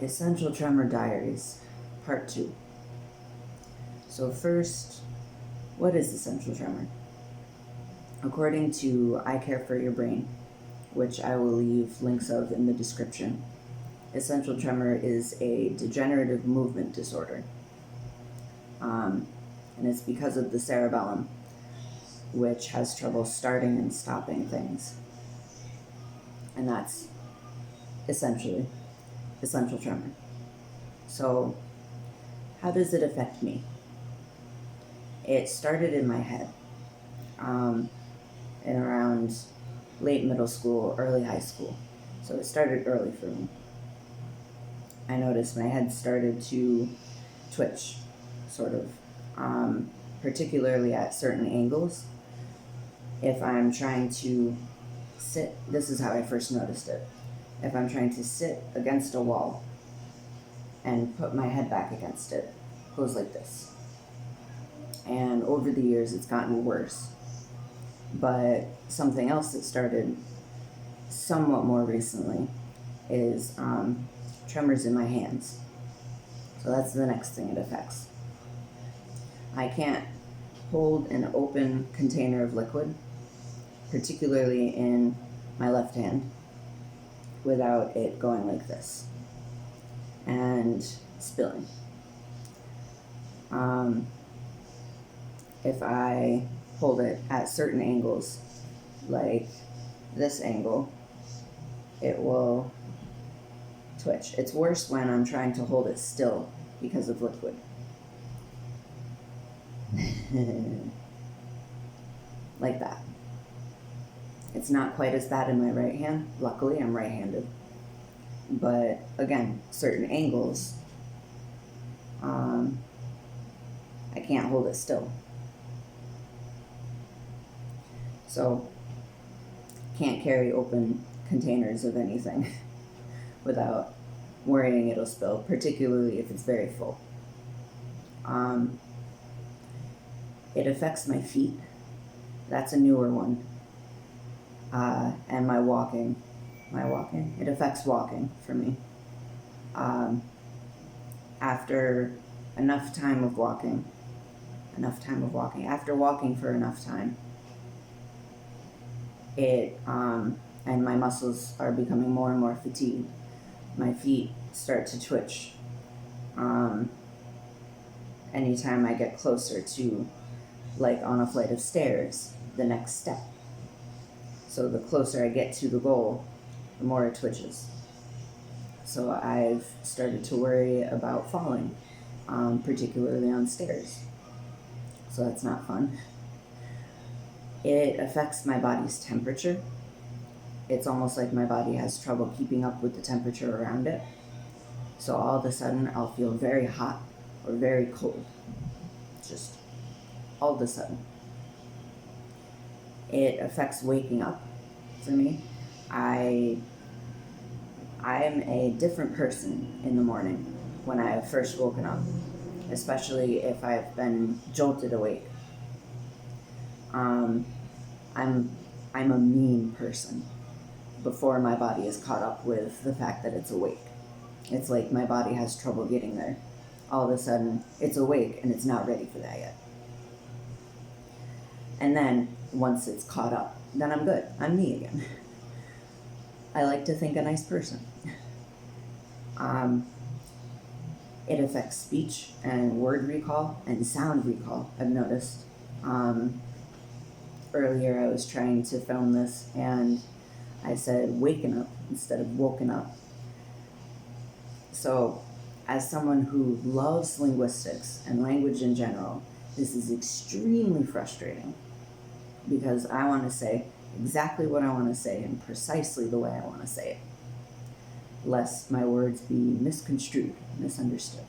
Essential Tremor Diaries, Part 2. So first, what is essential tremor? According to I Care for Your Brain, which I will leave links of in the description, essential tremor is a degenerative movement disorder. And it's because of the cerebellum, which has trouble starting and stopping things. And that's essentially essential tremor. So, how does it affect me? It started in my head, in around late middle school, early high school. So it started early for me. I noticed my head started to twitch, sort of, particularly at certain angles. If I'm trying to sit, this is how I first noticed it. If I'm trying to sit against a wall and put my head back against it, it goes like this. And over the years, it's gotten worse. But something else that started somewhat more recently is tremors in my hands. So that's the next thing it affects. I can't hold an open container of liquid, particularly in my left hand, without it going like this and spilling. If I hold it at certain angles, like this angle, it will twitch. It's worse when I'm trying to hold it still because of liquid. Like that. It's not quite as bad in my right hand. Luckily, I'm right-handed. But again, certain angles, I can't hold it still. So, can't carry open containers of anything without worrying it'll spill, particularly if it's very full. It affects my feet. That's a newer one. And my walking. It affects walking for me. After enough time of walking, after walking for enough time, and my muscles are becoming more and more fatigued. My feet start to twitch. Anytime I get closer to, like on a flight of stairs, the next step. So the closer I get to the goal, the more it twitches. So I've started to worry about falling, particularly on stairs. So that's not fun. It affects my body's temperature. It's almost like my body has trouble keeping up with the temperature around it. So all of a sudden, I'll feel very hot or very cold. Just all of a sudden. It affects waking up for me. I'm a different person in the morning when I have first woken up, especially if I've been jolted awake. I'm a mean person before my body is caught up with the fact that it's awake. It's like my body has trouble getting there. All of a sudden, it's awake and it's not ready for that yet. And then, once it's caught up, then I'm good. I'm me again. I like to think a nice person. It affects speech and word recall and sound recall, I've noticed. Earlier I was trying to film this and I said waken up instead of woken up. So, as someone who loves linguistics and language in general, this is extremely frustrating because I want to say exactly what I want to say and precisely the way I want to say it, lest my words be misconstrued, misunderstood.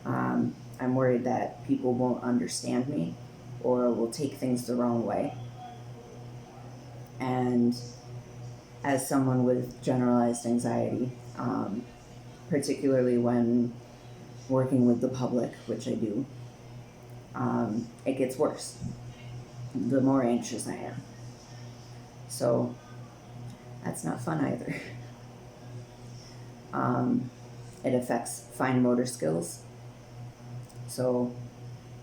I'm worried that people won't understand me or will take things the wrong way. And as someone with generalized anxiety, particularly when working with the public, which I do, it gets worse the more anxious I am. So that's not fun either. It affects fine motor skills. So,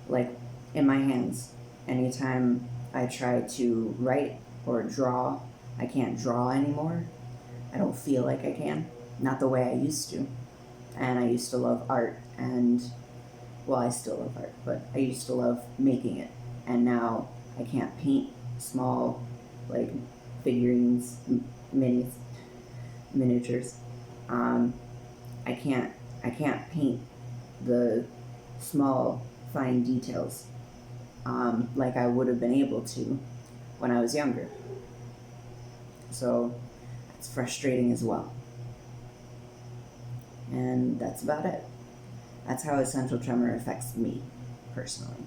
like in my hands, anytime I try to write or draw, I can't draw anymore. I don't feel like I can. Not the way I used to. And I used to love art, and well, I still love art, but I used to love making it. And now I can't paint small, like figurines, minis, miniatures. Um, I can't I can't paint the small fine details like I would have been able to when I was younger. So it's frustrating as well. And that's about it. That's how essential tremor affects me personally.